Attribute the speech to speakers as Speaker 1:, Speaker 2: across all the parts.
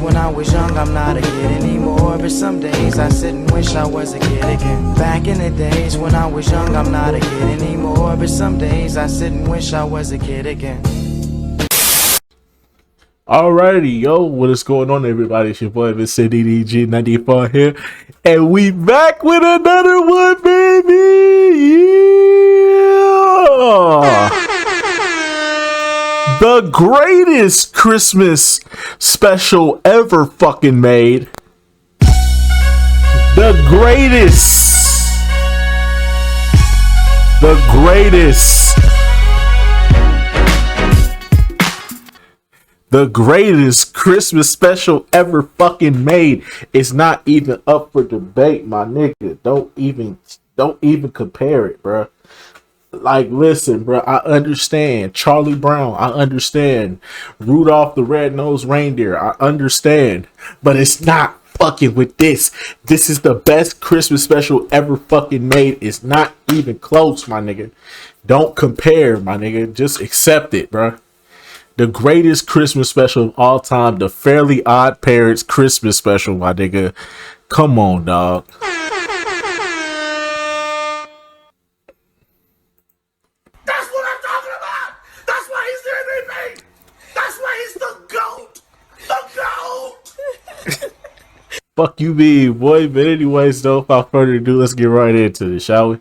Speaker 1: when I was young, I'm not a kid anymore. But some days I sit and wish I was a kid again. Back in the days when I was young, I'm not a kid anymore. But some days I sit and wish I was a kid again.
Speaker 2: Alrighty, yo, what is going on, everybody? It's your boy, Mr. DDG94 here, and we back with another one, baby! Yeah! The greatest Christmas special ever fucking made. The greatest. The greatest. The greatest Christmas special ever fucking made. It's not even up for debate, my nigga. Don't even compare it, bro. Like, listen, bro, I understand Charlie Brown. I understand Rudolph the Red-Nosed Reindeer. I understand, but it's not fucking with this. This is the best Christmas special ever fucking made. It's not even close, my nigga. Don't compare, my nigga. Just accept it, bro. The greatest Christmas special of all time, the Fairly Odd Parents Christmas special, my nigga. Come on, dog.
Speaker 3: That's what I'm talking about. That's why he's the MVP. That's why he's the GOAT. The GOAT.
Speaker 2: Fuck you, be boy. But anyways, though, without further ado, let's get right into this, shall we?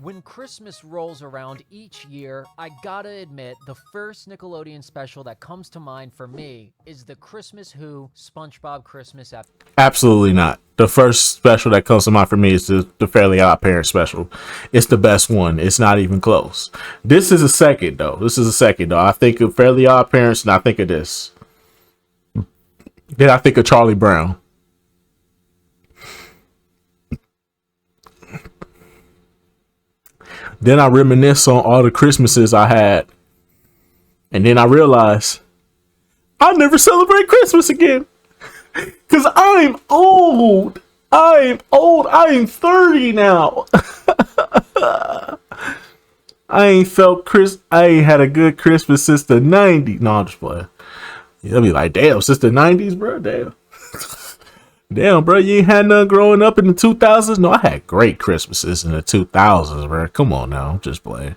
Speaker 4: When Christmas rolls around each year, I gotta admit, the first Nickelodeon special that comes to mind for me is the Christmas Who SpongeBob Christmas episode.
Speaker 2: Absolutely not. The first special that comes to mind for me is the Fairly Odd Parents special. It's the best one. It's not even close. This is a second, though. I think of Fairly Odd Parents, and I think of this. Then I think of Charlie Brown. Then I reminisce on all the Christmases I had. And then I realize I'll never celebrate Christmas again. Because I'm old. I am 30 now. I ain't had a good Christmas since the 90s. No, I'm just playing. You'll be like, damn, since the 90s, bro? Damn. Damn, bro, you ain't had none growing up in the 2000s? No, I had great Christmases in the 2000s, bro. Come on now, I'm just playing.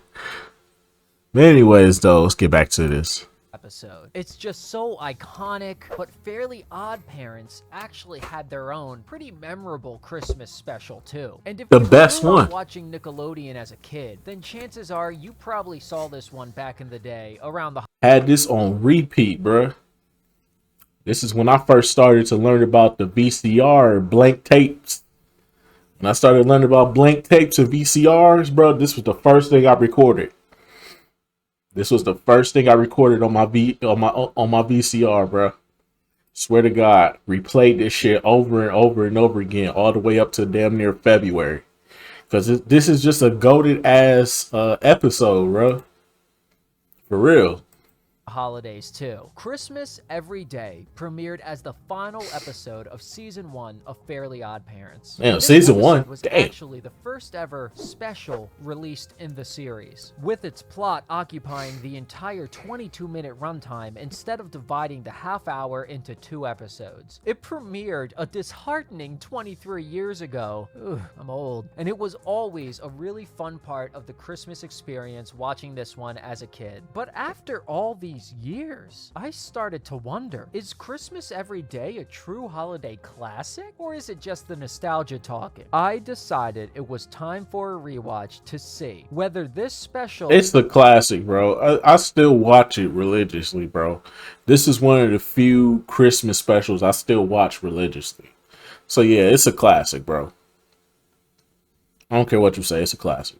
Speaker 2: But anyways, though, let's get back to this
Speaker 4: episode. It's just so iconic, but Fairly Odd Parents actually had their own pretty memorable Christmas special too. And if
Speaker 2: the
Speaker 4: you
Speaker 2: best
Speaker 4: grew up
Speaker 2: one
Speaker 4: watching Nickelodeon as a kid, then chances are you probably saw this one back in the day around the
Speaker 2: had this on repeat, bro. This is when I first started to learn about the VCR blank tapes. When I started learning about blank tapes and VCRs, bro, this was the first thing I recorded. This was the first thing I recorded on my VCR, bro. Swear to God, replayed this shit over and over and over again, all the way up to damn near February. Because this is just a goated ass episode, bro. For real.
Speaker 4: holidays too. Christmas Every Day premiered as the final episode of season 1 of Fairly Odd Parents.
Speaker 2: Damn, season 1
Speaker 4: was
Speaker 2: Damn.
Speaker 4: actually the first ever special released in the series, with its plot occupying the entire 22-minute runtime instead of dividing the half hour into 2 episodes. It premiered a disheartening 23 years ago. Ugh, I'm old. And it was always a really fun part of the Christmas experience watching this one as a kid. But after all these years, I started to wonder, is Christmas Every Day a true holiday classic, or is it just the nostalgia talking? I decided it was time for a rewatch to see whether this special...
Speaker 2: It's the classic, bro. I still watch it religiously, bro. This is one of the few Christmas specials I still watch religiously. So yeah, it's a classic, bro. I don't care what you say, it's a classic.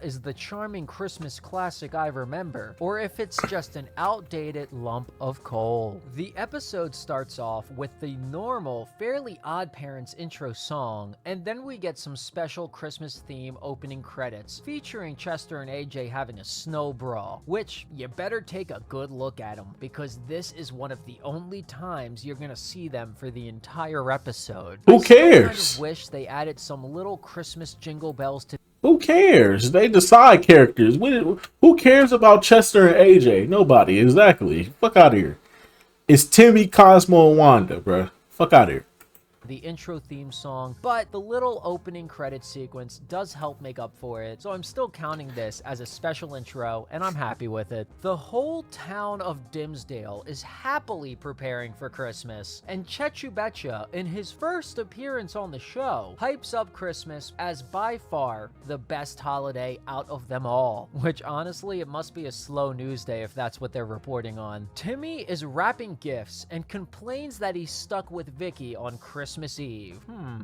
Speaker 4: Is the charming Christmas classic I remember, or if it's just an outdated lump of coal. The episode starts off with the normal Fairly Odd Parents intro song, and then we get some special Christmas theme opening credits featuring Chester and AJ having a snow brawl, which you better take a good look at them, because this is one of the only times you're gonna see them for the entire episode.
Speaker 2: Who
Speaker 4: I still kind
Speaker 2: cares?
Speaker 4: of wish they added some little Christmas jingle bells to...
Speaker 2: Who cares? They decide characters. Who cares about Chester and AJ? Nobody. Exactly. Fuck out of here. It's Timmy, Cosmo, and Wanda, bro. Fuck out of here.
Speaker 4: The intro theme song, but the little opening credit sequence does help make up for it, so I'm still counting this as a special intro, and I'm happy with it. The whole town of Dimsdale is happily preparing for Christmas, and Chechu Betcha, in his first appearance on the show, hypes up Christmas as by far the best holiday out of them all, which honestly, it must be a slow news day if that's what they're reporting on. Timmy is wrapping gifts and complains that he's stuck with Vicky on Christmas Eve.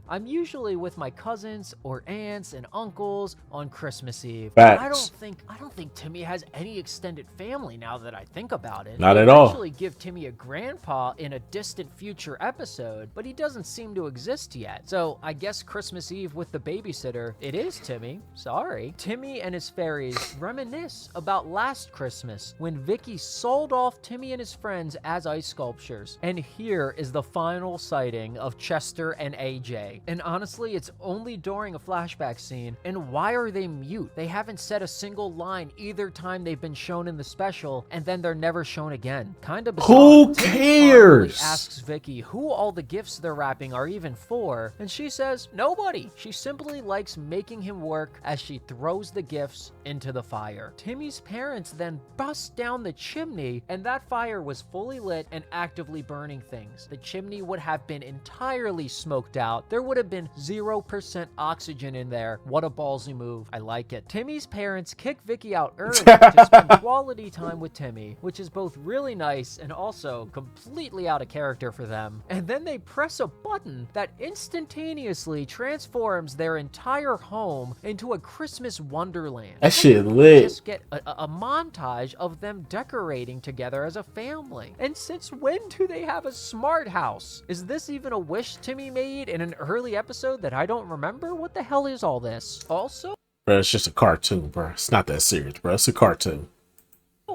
Speaker 4: I'm usually with my cousins or aunts and uncles on Christmas Eve.
Speaker 2: Facts.
Speaker 4: I don't think Timmy has any extended family now that I think about it.
Speaker 2: Not
Speaker 4: They
Speaker 2: at all.
Speaker 4: actually give Timmy a grandpa in a distant future episode, but he doesn't seem to exist yet. So I guess Christmas Eve with the babysitter, it is Timmy. Sorry. Timmy and his fairies reminisce about last Christmas when Vicky sold off Timmy and his friends as ice sculptures. And here is the final sighting of Chester and AJ. And honestly, it's only during a flashback scene. And why are they mute? They haven't said a single line either time they've been shown in the special, and then they're never shown again. Kind of bizarre.
Speaker 2: Who
Speaker 4: Timmy
Speaker 2: cares?
Speaker 4: finally asks Vicky who all the gifts they're wrapping are even for, and she says nobody. She simply likes making him work as she throws the gifts into the fire. Timmy's parents then bust down the chimney, and that fire was fully lit and actively burning things. The chimney would have been entirely smoked out. There would have been 0% oxygen in there. What a ballsy move. I like it. Timmy's parents kick Vicky out early to spend quality time with Timmy, which is both really nice and also completely out of character for them. And then they press a button that instantaneously transforms their entire home into a Christmas wonderland.
Speaker 2: That shit lit.
Speaker 4: Just get a montage of them decorating together as a family. And since when do they have a smart house? Is this even a wish Timmy made in an early episode that I don't remember? What the hell is all this? Also,
Speaker 2: Bro, it's just a cartoon, bro. It's not that serious, bro. It's a cartoon.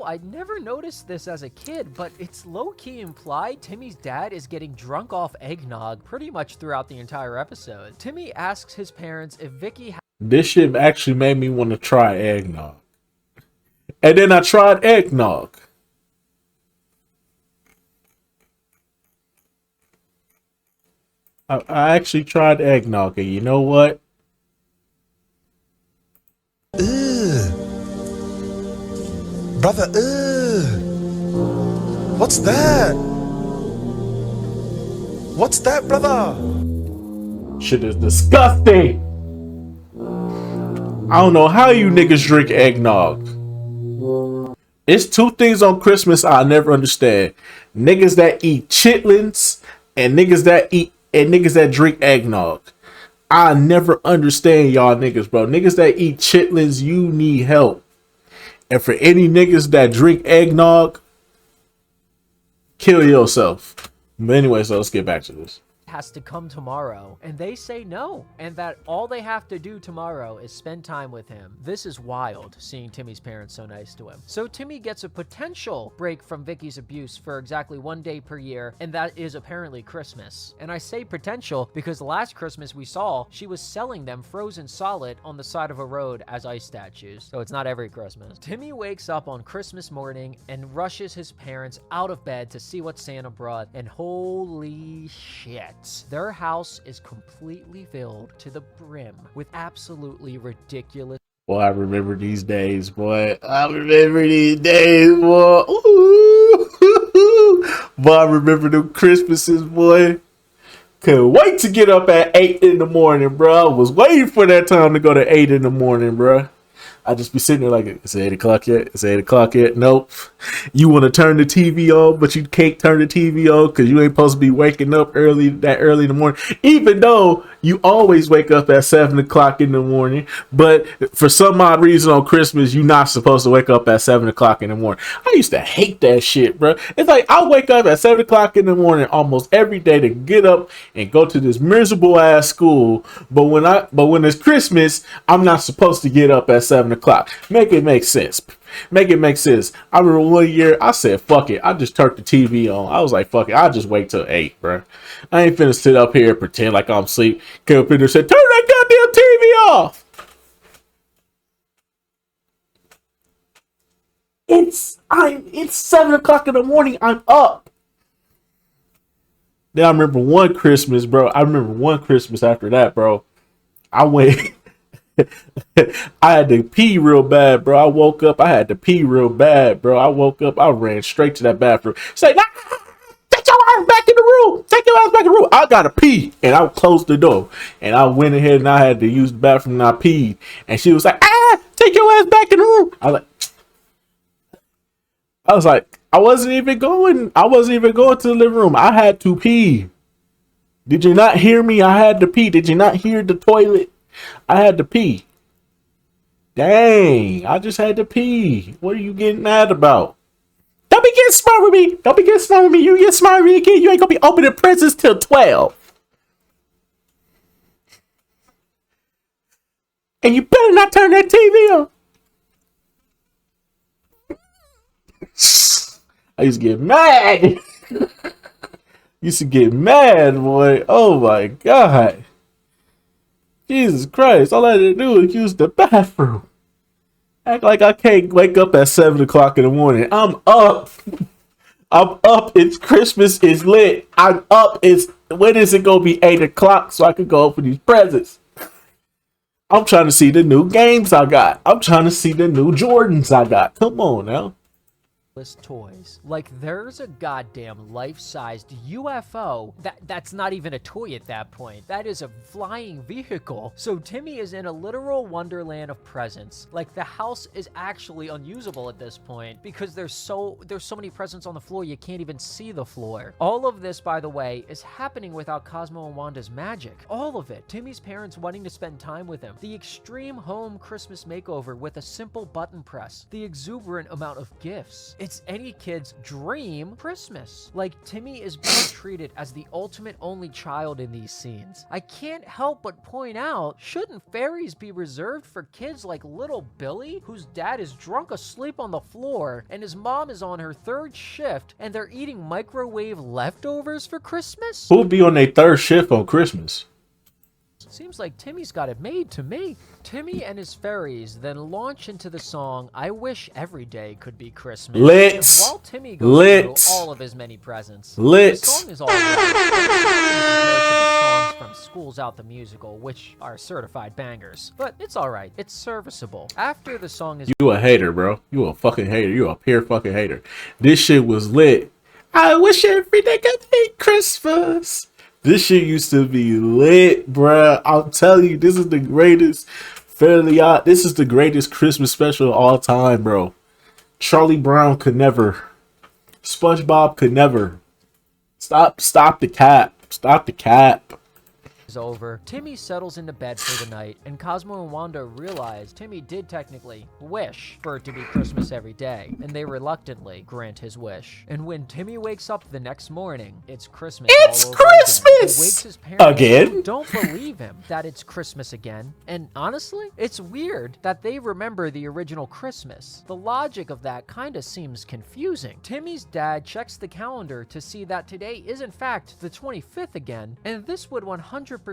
Speaker 4: I never noticed this as a kid, but it's low-key implied Timmy's dad is getting drunk off eggnog pretty much throughout the entire episode. Timmy asks his parents if Vicky
Speaker 2: This shit actually made me want to try eggnog. And then I tried eggnog. I actually tried eggnog, and you know what?
Speaker 3: Brother, what's that? What's that, brother?
Speaker 2: Shit is disgusting. I don't know how you niggas drink eggnog. It's two things on Christmas I never understand. Niggas that eat chitlins and niggas that drink eggnog. I never understand y'all niggas, bro. Niggas that eat chitlins, you need help. And for any niggas that drink eggnog, kill yourself. But anyway, so let's get back to this.
Speaker 4: has to come tomorrow, and they say no, and that all they have to do tomorrow is spend time with him. This is wild, seeing Timmy's parents so nice to him. So Timmy gets a potential break from Vicky's abuse for exactly 1 day per year, and that is apparently Christmas. And I say potential because last Christmas we saw she was selling them frozen solid on the side of a road as ice statues, so it's not every Christmas. Timmy wakes up on Christmas morning and rushes his parents out of bed to see what Santa brought, and holy shit. Their house is completely filled to the brim with absolutely ridiculous.
Speaker 2: Boy, I remember these days, boy. I remember these days, boy. Ooh. Boy, I remember them Christmases, boy. Couldn't wait to get up at 8 in the morning, bro. I was waiting for that time to go to 8 in the morning, bro. I just be sitting there like, it's 8 o'clock yet? It's 8 o'clock yet? Nope. You want to turn the TV on, but you can't turn the TV on because you ain't supposed to be waking up that early in the morning. Even though you always wake up at 7 o'clock in the morning, but for some odd reason on Christmas, you're not supposed to wake up at 7 o'clock in the morning. I used to hate that shit, bro. It's like I wake up at 7 o'clock in the morning almost every day to get up and go to this miserable ass school. But when it's Christmas, I'm not supposed to get up at 7 o'clock. Make it make sense. Make it make sense. I remember one year I said, fuck it. I just turned the TV on. I was like, fuck it. I'll just wait till 8, bro. I ain't finna sit up here and pretend like I'm asleep. Came up in there and said, turn that goddamn TV off. It's 7 o'clock in the morning. I'm up. Then I remember one Christmas, bro. I remember one Christmas after that, bro. I went. I had to pee real bad, bro. I woke up. I had to pee real bad, bro. I woke up. I ran straight to that bathroom. Say, nah, take your ass back in the room. Take your ass back in the room. I gotta pee, and I closed the door. And I went ahead and I had to use the bathroom. And I peed, and she was like, take your ass back in the room. I was like, I wasn't even going to the living room. I had to pee. Did you not hear me? I had to pee. Did you not hear the toilet? I had to pee. Dang, I just had to pee. What are you getting mad about? Don't be getting smart with me. Don't be getting smart with me. You get smart with me again, you ain't gonna be opening presents till 12. And you better not turn that TV on. I used to get mad. Used to get mad, boy. Oh my God. Jesus Christ. All I had to do was use the bathroom. Act like I can't wake up at 7 o'clock in the morning. I'm up. I'm up. It's Christmas. It's lit. I'm up. When is it going to be 8 o'clock so I can go open these presents? I'm trying to see the new games I got. I'm trying to see the new Jordans I got. Come on now.
Speaker 4: Toys. Like, there's a goddamn life-sized UFO that's not even a toy at that point. That is a flying vehicle. So Timmy is in a literal wonderland of presents. Like, the house is actually unusable at this point because there's so many presents on the floor you can't even see the floor. All of this, by the way, is happening without Cosmo and Wanda's magic. All of it. Timmy's parents wanting to spend time with him. The extreme home Christmas makeover with a simple button press. The exuberant amount of gifts. It's any kid's dream Christmas. Like, Timmy is being treated as the ultimate only child in these scenes. I can't help but point out, shouldn't fairies be reserved for kids like little Billy, whose dad is drunk asleep on the floor and his mom is on her 3rd shift and they're eating microwave leftovers for Christmas?
Speaker 2: Who'll be on their 3rd shift on Christmas?
Speaker 4: Seems like Timmy's got it made to me. Timmy and his fairies then launch into the song I Wish Every Day Could Be Christmas.
Speaker 2: Lit.
Speaker 4: While Timmy goes through all of his many presents.
Speaker 2: Lit.
Speaker 4: The song is all right. Compared to the songs from School's Out the Musical, which are certified bangers. But it's alright. It's serviceable. After the song is...
Speaker 2: You a hater, bro. You a fucking hater. You a pure fucking hater. This shit was lit. I wish every day could be Christmas. This shit used to be lit, bruh. I'll tell you, this is the greatest Fairly Odd. This is the greatest Christmas special of all time, bro. Charlie Brown could never. SpongeBob could never. Stop the cap. Stop the cap.
Speaker 4: Over. Timmy settles into bed for the night, and Cosmo and Wanda realize Timmy did technically wish for it to be Christmas every day, and they reluctantly grant his wish. And when Timmy wakes up the next morning, it's Christmas.
Speaker 2: It's
Speaker 4: all over
Speaker 2: Christmas!
Speaker 4: Again. He wakes his parents
Speaker 2: again?
Speaker 4: Don't believe him that it's Christmas again. And honestly, it's weird that they remember the original Christmas. The logic of that kind of seems confusing. Timmy's dad checks the calendar to see that today is in fact the 25th again, and this would 100%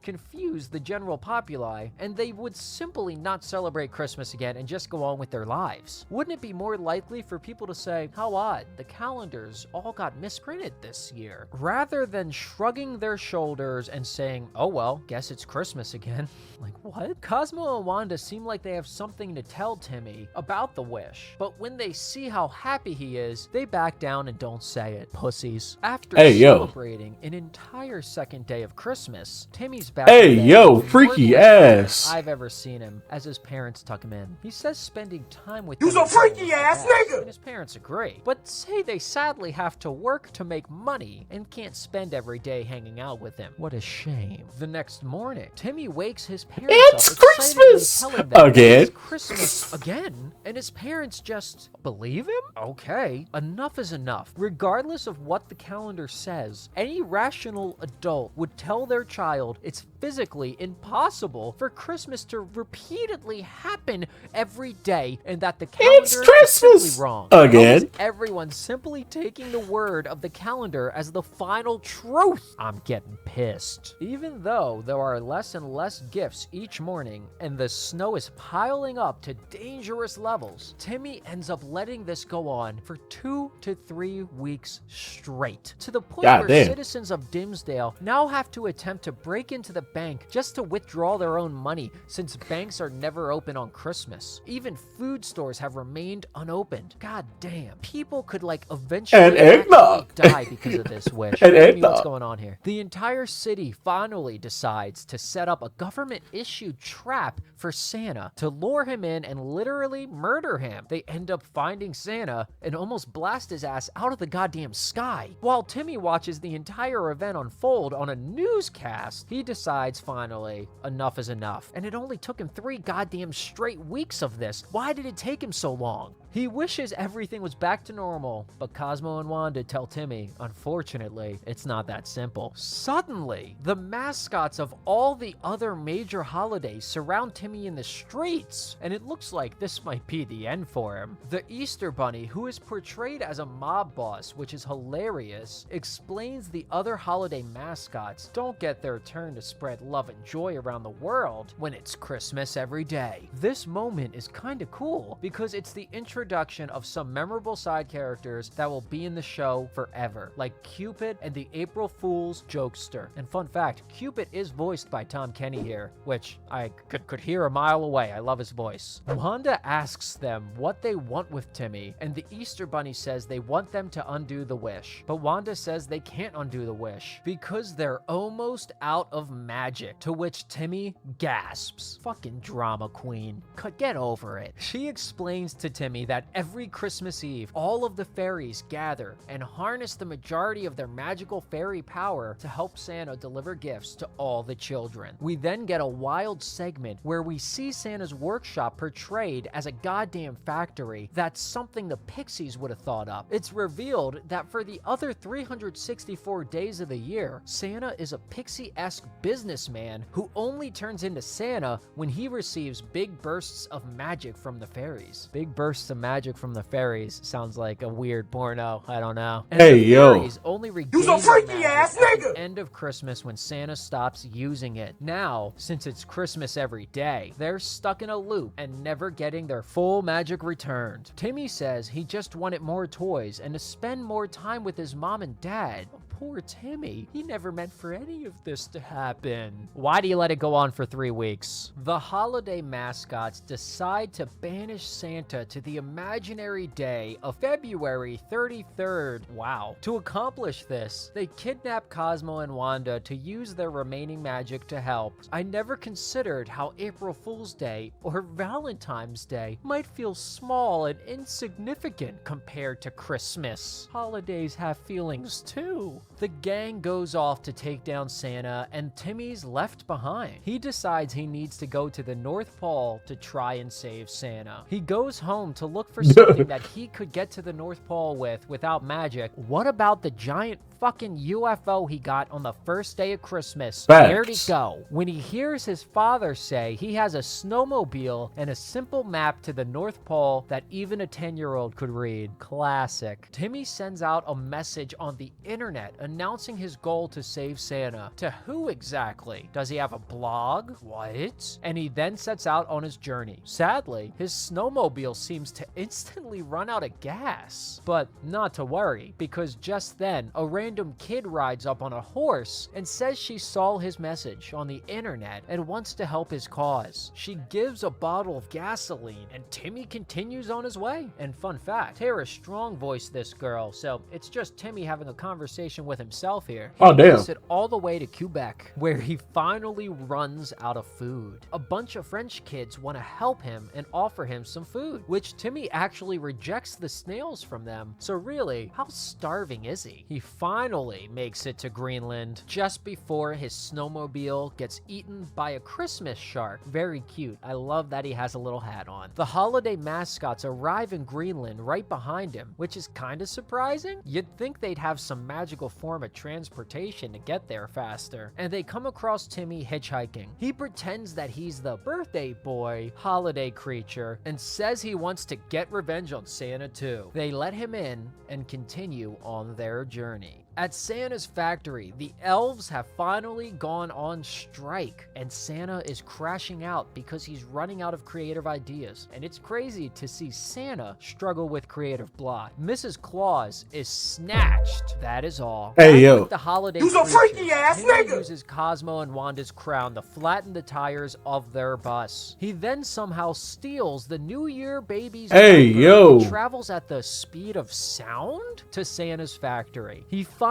Speaker 4: confuse the general populi, and they would simply not celebrate Christmas again and just go on with their lives. Wouldn't it be more likely for people to say, how odd, the calendars all got misprinted this year, rather than shrugging their shoulders and saying, oh well, guess it's Christmas again. Like, what? Cosmo and Wanda seem like they have something to tell Timmy about the wish, but when they see how happy he is, they back down and don't say it. Pussies. After celebrating an entire second day of Christmas, Timmy's back.
Speaker 2: Hey, yo, freaky ass.
Speaker 4: I've ever seen him as his parents tuck him in. He says spending time with
Speaker 3: You's a freaky ass nigga.
Speaker 4: And his parents agree, but say they sadly have to work to make money and can't spend every day hanging out with him. What a shame. The next morning, Timmy wakes his parents
Speaker 2: it's
Speaker 4: up,
Speaker 2: Christmas
Speaker 4: telling them
Speaker 2: again.
Speaker 4: It's Christmas again, and his parents just believe him. Okay, enough is enough. Regardless of what the calendar says, any rational adult would tell their child it's physically impossible for Christmas to repeatedly happen every day, and that the calendar
Speaker 2: It's
Speaker 4: is
Speaker 2: Christmas
Speaker 4: simply wrong.
Speaker 2: again.
Speaker 4: Almost everyone simply taking the word of the calendar as the final truth. I'm getting pissed. Even though there are less and less gifts each morning and the snow is piling up to dangerous levels, Timmy ends up letting this go on for 2 to 3 weeks straight, to the point
Speaker 2: God
Speaker 4: where
Speaker 2: damn.
Speaker 4: citizens of Dimsdale now have to attempt to break into the bank just to withdraw their own money, since banks are never open on Christmas. Even food stores have remained unopened. God damn. People could like eventually
Speaker 2: And eggnog.
Speaker 4: actually die because of this wish.
Speaker 2: And
Speaker 4: Tell me what's
Speaker 2: eggnog.
Speaker 4: going on here. The entire city finally decides to set up a government-issued trap for Santa to lure him in and literally murder him. They end up finding Santa and almost blast his ass out of the goddamn sky. While Timmy watches the entire event unfold on a newscast, he decides finally, enough is enough. And it only took him 3 goddamn straight weeks of this. Why did it take him so long? He wishes everything was back to normal, but Cosmo and Wanda tell Timmy, unfortunately, it's not that simple. Suddenly, the mascots of all the other major holidays surround Timmy in the streets, and it looks like this might be the end for him. The Easter Bunny, who is portrayed as a mob boss, which is hilarious, explains the other holiday mascots don't get their turn to spread love and joy around the world when it's Christmas every day. This moment is kinda cool because it's the introduction of some memorable side characters that will be in the show forever, like Cupid and the April Fool's jokester. And fun fact, Cupid is voiced by Tom Kenny here, which I could hear a mile away. I love his voice. Wanda asks them what they want with Timmy, and the Easter Bunny says they want them to undo the wish. But Wanda says they can't undo the wish because they're almost out of magic, to which Timmy gasps. Fucking drama queen. Get over it. She explains to Timmy that every Christmas Eve, all of the fairies gather and harness the majority of their magical fairy power to help Santa deliver gifts to all the children. We then get a wild segment where we see Santa's workshop portrayed as a goddamn factory. That's something the Pixies would have thought up. It's revealed that for the other 364 days of the year, Santa is a pixie-esque businessman who only turns into Santa when he receives big bursts of magic from the fairies. Big bursts of magic from the fairies sounds like a weird porno. I don't know. And
Speaker 2: Hey,
Speaker 4: the
Speaker 2: yo.
Speaker 4: fairies only regain
Speaker 3: You's a
Speaker 4: their
Speaker 3: freaky
Speaker 4: magic
Speaker 3: ass
Speaker 4: at the
Speaker 3: nigga.
Speaker 4: end of Christmas when Santa stops using it. Now, since it's Christmas every day, they're stuck in a loop and never getting their full magic returned. Timmy says he just wanted more toys and to spend more time with his mom and dad. Poor Timmy. He never meant for any of this to happen. Why do you let it go on for 3 weeks? The holiday mascots decide to banish Santa to the imaginary day of February 33rd. Wow. To accomplish this, they kidnap Cosmo and Wanda to use their remaining magic to help. I never considered how April Fool's Day or Valentine's Day might feel small and insignificant compared to Christmas. Holidays have feelings too. The gang goes off to take down Santa, and Timmy's left behind. He decides he needs to go to the North Pole to try and save Santa. He goes home to look for something that he could get to the North Pole with without magic. What about the giant fucking UFO he got on the first day of Christmas?
Speaker 2: Facts.
Speaker 4: Where'd he go? When he hears his father say he has a snowmobile and a simple map to the North Pole that even a 10-year-old could read. Classic. Timmy sends out a message on the internet announcing his goal to save Santa. To who exactly? Does he have a blog? What? And he then sets out on his journey. Sadly, his snowmobile seems to instantly run out of gas. But not to worry, because just then, a random kid rides up on a horse and says she saw his message on the internet and wants to help his cause. She gives a bottle of gasoline and Timmy continues on his way. And fun fact, Tara Strong voiced this girl, so it's just Timmy having a conversation with himself here. He
Speaker 2: Oh, damn.
Speaker 4: makes it all the way to Quebec, where he finally runs out of food. A bunch of French kids want to help him and offer him some food, which Timmy actually rejects the snails from them. So really, how starving is he? He finally makes it to Greenland just before his snowmobile gets eaten by a Christmas shark. Very cute. I love that he has a little hat on. The holiday mascots arrive in Greenland right behind him, which is kind of surprising. You'd think they'd have some magical form of transportation to get there faster, and they come across Timmy hitchhiking. He pretends that he's the birthday boy holiday creature and says he wants to get revenge on Santa too. They let him in and continue on their journey. At Santa's factory, the elves have finally gone on strike, and Santa is crashing out because he's running out of creative ideas. And it's crazy to see Santa struggle with creative block. Mrs. Claus is snatched. That is all.
Speaker 2: Hey,
Speaker 4: Back
Speaker 2: yo.
Speaker 4: with the holiday
Speaker 3: You's a freaky
Speaker 4: creatures,
Speaker 3: ass
Speaker 4: Timmy
Speaker 3: nigga.
Speaker 4: uses Cosmo and Wanda's crown to flatten the tires of their bus. He then somehow steals the New Year baby's
Speaker 2: Hey,
Speaker 4: diaper
Speaker 2: yo.
Speaker 4: and travels at the speed of sound to Santa's factory. He finds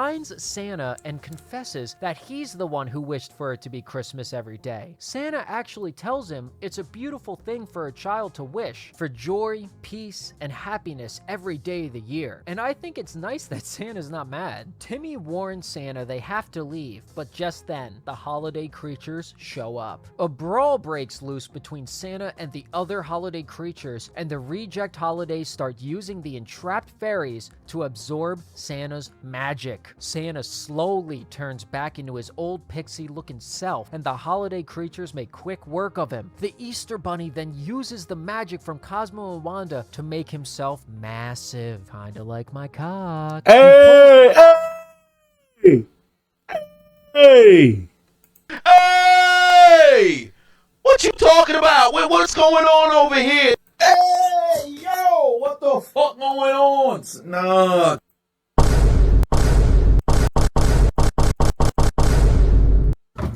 Speaker 4: Santa and confesses that he's the one who wished for it to be Christmas every day. Santa actually tells him it's a beautiful thing for a child to wish for joy, peace, and happiness every day of the year. And I think it's nice that Santa's not mad. Timmy warns Santa they have to leave, but just then, the holiday creatures show up. A brawl breaks loose between Santa and the other holiday creatures, and the reject holidays start using the entrapped fairies to absorb Santa's magic. Santa slowly turns back into his old pixie-looking self, and the holiday creatures make quick work of him. The Easter Bunny then uses the magic from Cosmo and Wanda to make himself massive, kinda like my cock.
Speaker 2: Hey, hey, hey.
Speaker 5: Hey! What you talking about? What's going on over here?
Speaker 3: Hey, yo, what the fuck going on? Nah.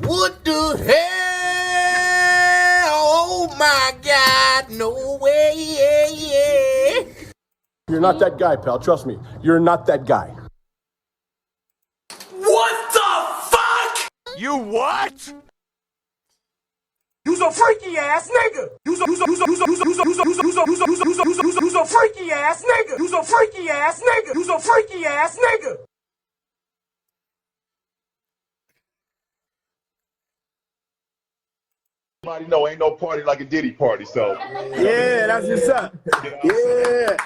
Speaker 3: What the hell? Oh my God, no way.
Speaker 6: You're not that guy, pal. Trust me. You're not that guy.
Speaker 3: What the fuck?
Speaker 5: You what?
Speaker 3: You's a freaky ass nigga. You's a freaky ass nigga. You's a freaky ass nigga. You's a freaky ass nigga.
Speaker 7: Everybody know ain't no party like a Diddy party, so
Speaker 3: Yeah, that's what's up. Yeah.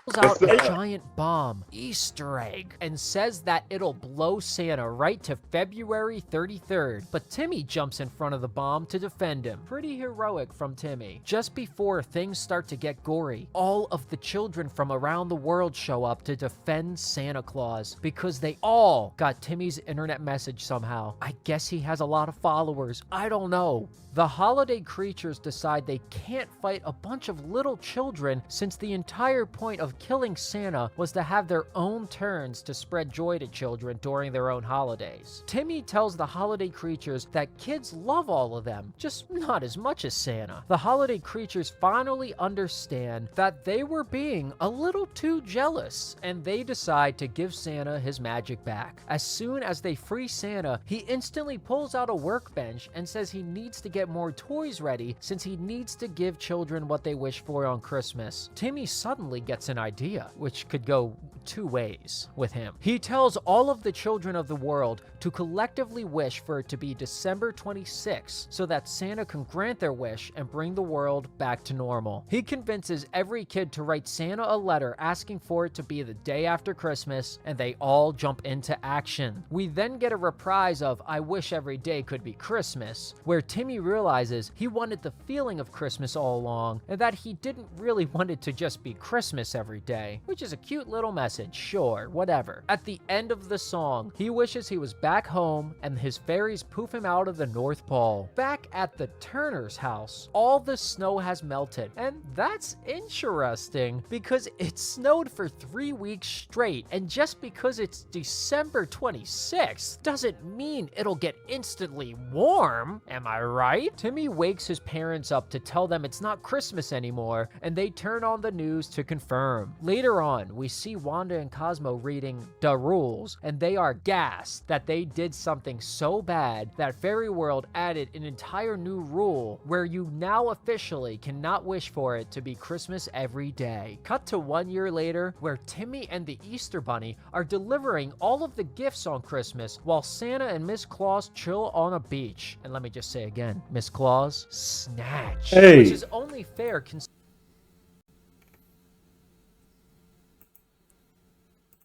Speaker 4: Pulls out a giant bomb, Easter egg, and says that it'll blow Santa right to February 33rd. But Timmy jumps in front of the bomb to defend him. Pretty heroic from Timmy. Just before things start to get gory, all of the children from around the world show up to defend Santa Claus because they all got Timmy's internet message somehow. I guess he has a lot of followers. I don't know. The holiday creatures decide they can't fight a bunch of little children since the entire point of killing Santa was to have their own turns to spread joy to children during their own holidays. Timmy tells the holiday creatures that kids love all of them, just not as much as Santa. The holiday creatures finally understand that they were being a little too jealous, and they decide to give Santa his magic back. As soon as they free Santa, he instantly pulls out a workbench and says he needs to get more toys ready since he needs to give children what they wish for on Christmas. Timmy suddenly gets an idea, which could go two ways with him. He tells all of the children of the world to collectively wish for it to be December 26th so that Santa can grant their wish and bring the world back to normal. He convinces every kid to write Santa a letter asking for it to be the day after Christmas, and they all jump into action. We then get a reprise of I Wish Every Day Could Be Christmas, where Timmy realizes he wanted the feeling of Christmas all along and that he didn't really want it to just be Christmas every day, which is a cute little message, sure, whatever. At the end of the song, he wishes he was back home and his fairies poof him out of the North Pole. Back at the Turner's house, all the snow has melted, and that's interesting because it snowed for 3 weeks straight, and just because it's December 26th doesn't mean it'll get instantly warm, am I right? Timmy wakes his parents up to tell them it's not Christmas anymore, and they turn on the news to confirm. Later on, we see Wanda and Cosmo reading the rules, and they are gassed that they did something so bad that Fairy World added an entire new rule where you now officially cannot wish for it to be Christmas every day. Cut to 1 year later, where Timmy and the Easter Bunny are delivering all of the gifts on Christmas while Santa and Miss Claus chill on a beach. And let me just say again, Miss Claus snatched,
Speaker 2: Hey.
Speaker 4: which is only fair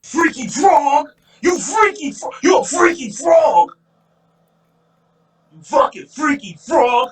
Speaker 3: Freaky frog. You you a freaky frog. You fucking freaky frog.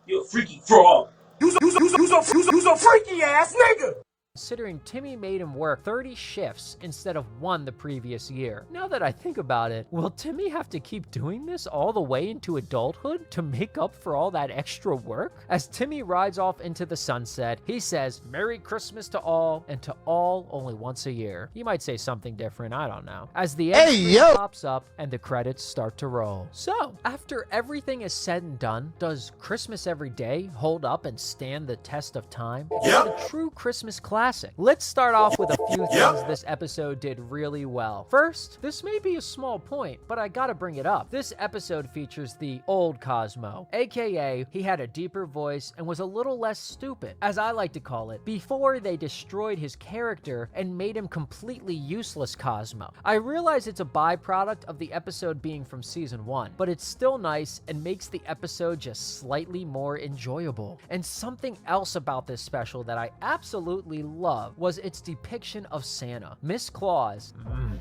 Speaker 3: You a freaky frog. You's a freaky ass nigga.
Speaker 4: Considering Timmy made him work 30 shifts instead of 1 the previous year. Now that I think about it, will Timmy have to keep doing this all the way into adulthood to make up for all that extra work? As Timmy rides off into the sunset, he says, "Merry Christmas to all, and to all only once a year." He might say something different, I don't know. As the end screen pops up and the credits start to roll. So, after everything is said and done, does Christmas Every Day hold up and stand the test of time? It's a true Christmas classic. Let's start off with a few things this episode did really well. First, this may be a small point, but I gotta bring it up. This episode features the old Cosmo, aka he had a deeper voice and was a little less stupid, as I like to call it, before they destroyed his character and made him completely useless Cosmo. I realize it's a byproduct of the episode being from season 1, but it's still nice and makes the episode just slightly more enjoyable. And something else about this special that I absolutely love was its depiction of Santa, Miss Claus,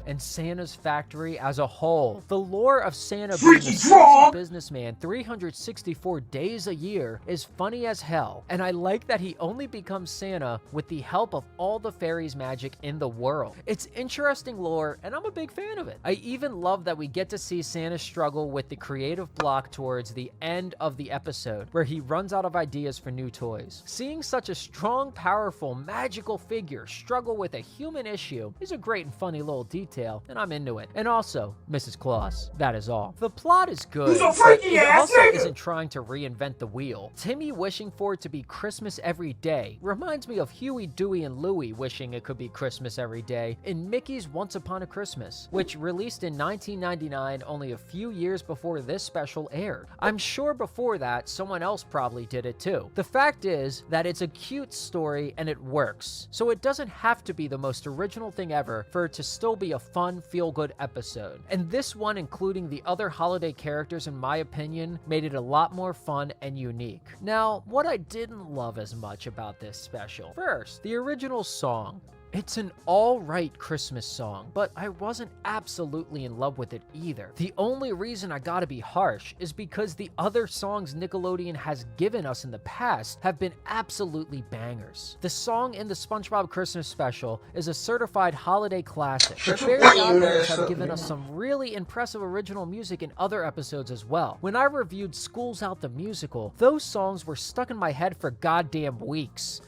Speaker 4: and Santa's factory as a whole. The lore of Santa being a sleazy businessman 364 days a year is funny as hell, and I like that he only becomes Santa with the help of all the fairies' magic in the world. It's interesting lore, and I'm a big fan of it. I even love that we get to see Santa struggle with the creative block towards the end of the episode, where he runs out of ideas for new toys. Seeing such a strong, powerful, magical figure struggle with a human issue is a great and funny little detail, and I'm into it. And also, Mrs. Claus. That is all. The plot is good, but it also isn't trying to reinvent the wheel. Timmy wishing for it to be Christmas every day reminds me of Huey, Dewey, and Louie wishing it could be Christmas every day in Mickey's Once Upon a Christmas, which released in 1999, only a few years before this special aired. I'm sure before that, someone else probably did it too. The fact is that it's a cute story and it works. So it doesn't have to be the most original thing ever for it to still be a fun, feel-good episode. And this one, including the other holiday characters, in my opinion, made it a lot more fun and unique. Now, what I didn't love as much about this special. First, the original song. It's an alright Christmas song, but I wasn't absolutely in love with it either. The only reason I gotta be harsh is because the other songs Nickelodeon has given us in the past have been absolutely bangers. The song in the SpongeBob Christmas special is a certified holiday classic. The Fairy Godmothers have given us some really impressive original music in other episodes as well. When I reviewed School's Out the Musical, those songs were stuck in my head for goddamn weeks.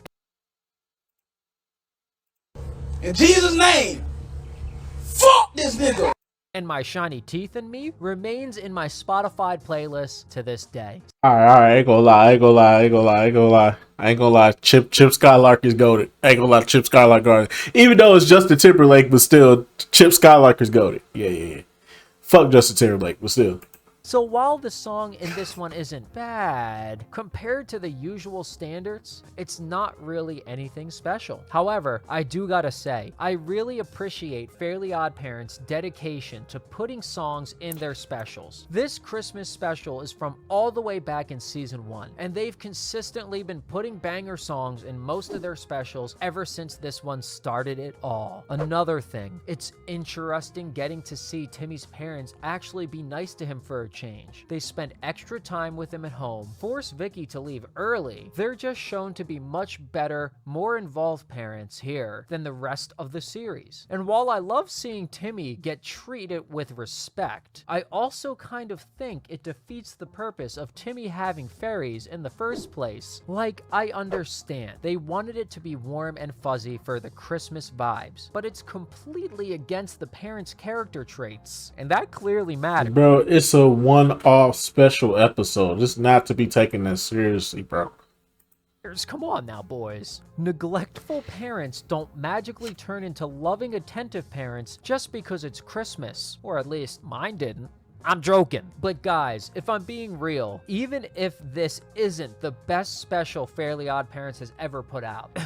Speaker 3: In Jesus' name, fuck this nigga.
Speaker 4: And My Shiny Teeth and Me remains in my Spotify playlist to this day.
Speaker 2: Alright, I ain't gonna lie. Chip Skylark is goated. I ain't gonna lie, Chip Skylark goated. Even though it's Justin Timberlake, but still, Chip Skylark is goated. Yeah. Fuck Justin Timberlake, but still.
Speaker 4: So while the song in this one isn't bad, compared to the usual standards, it's not really anything special. However, I do gotta say, I really appreciate Fairly OddParents' dedication to putting songs in their specials. This Christmas special is from all the way back in season 1, and they've consistently been putting banger songs in most of their specials ever since this one started it all. Another thing, it's interesting getting to see Timmy's parents actually be nice to him for a change. They spent extra time with him at home, forced Vicky to leave early. They're just shown to be much better, more involved parents here than the rest of the series. And while I love seeing Timmy get treated with respect, I also kind of think it defeats the purpose of Timmy having fairies in the first place. Like, I understand. They wanted it to be warm and fuzzy for the Christmas vibes, but it's completely against the parents' character traits, and that clearly matters.
Speaker 2: Bro, it's a one-off special episode. It's not to be taken that seriously, bro.
Speaker 4: Come on now, boys. Neglectful parents don't magically turn into loving, attentive parents just because it's Christmas. Or at least mine didn't. I'm joking. But guys, if I'm being real, even if this isn't the best special Fairly OddParents has ever put out,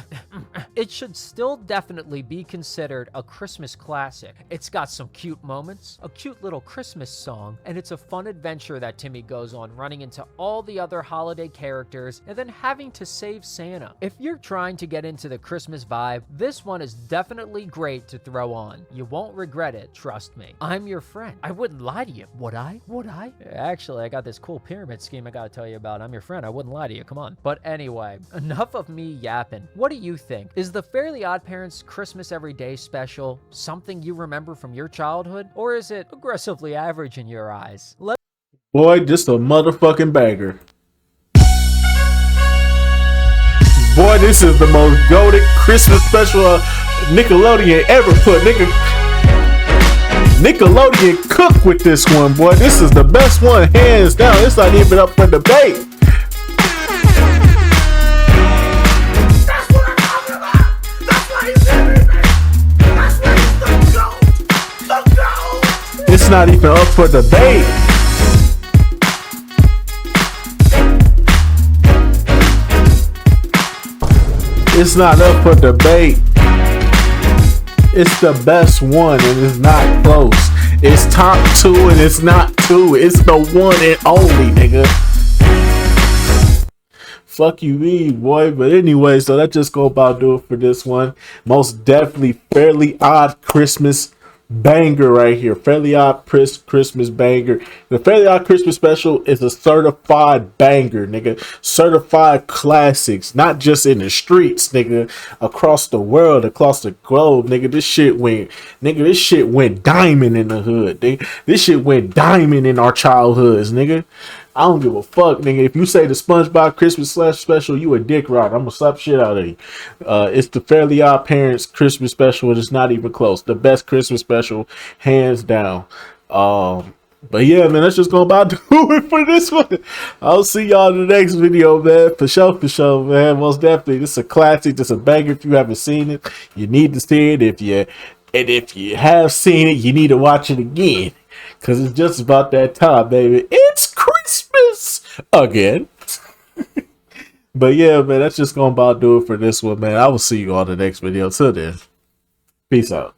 Speaker 4: it should still definitely be considered a Christmas classic. It's got some cute moments, a cute little Christmas song, and it's a fun adventure that Timmy goes on running into all the other holiday characters and then having to save Santa. If you're trying to get into the Christmas vibe, this one is definitely great to throw on. You won't regret it, trust me. I'm your friend. I wouldn't lie to you, would I? Would I? Actually, I got this cool pyramid scheme I gotta tell you about. I'm your friend. I wouldn't lie to you. Come on. But anyway, enough of me yapping. What do you think? Is the Fairly Odd Parents Christmas Every Day special something you remember from your childhood? Or is it aggressively average in your eyes?
Speaker 2: Boy, just a motherfucking banger. Boy, this is the most goated Christmas special Nickelodeon ever put. Nickelodeon cooked with this one, boy. This is the best one, hands down. It's not even up for debate.
Speaker 3: That's what I'm talking about. That's why he's everything. That's why he's the GOAT. The GOAT.
Speaker 2: It's not even up for debate. It's not up for debate. It's the best one and it's not close. It's top 2 and it's not 2. It's the one and only, nigga. Fuck you, me, boy. But anyway, so that just go about do it for this one. Most definitely Fairly Odd Christmas banger right here. Fairly Odd Christmas banger. The Fairly Odd Christmas special is a certified banger, nigga. Certified classics, not just in the streets, nigga. Across the world, across the globe, nigga. This shit went diamond in the hood, nigga. This shit went diamond in our childhoods, nigga. I don't give a fuck, nigga. If you say the SpongeBob Christmas special, you a dick rod. I'm gonna slap shit out of you. It's the Fairly Odd Parents Christmas special, and it's not even close. The best Christmas special, hands down. But yeah, man, that's just gonna about do it for this one. I'll see y'all in the next video, man. For sure, man. Most definitely, this is a classic. This is a banger. If you haven't seen it, you need to see it. If you have seen it, you need to watch it again. Cause it's just about that time, baby. It's Christmas again. But yeah, man, that's just gonna about do it for this one, man. I will see you on the next video. Till then, peace out.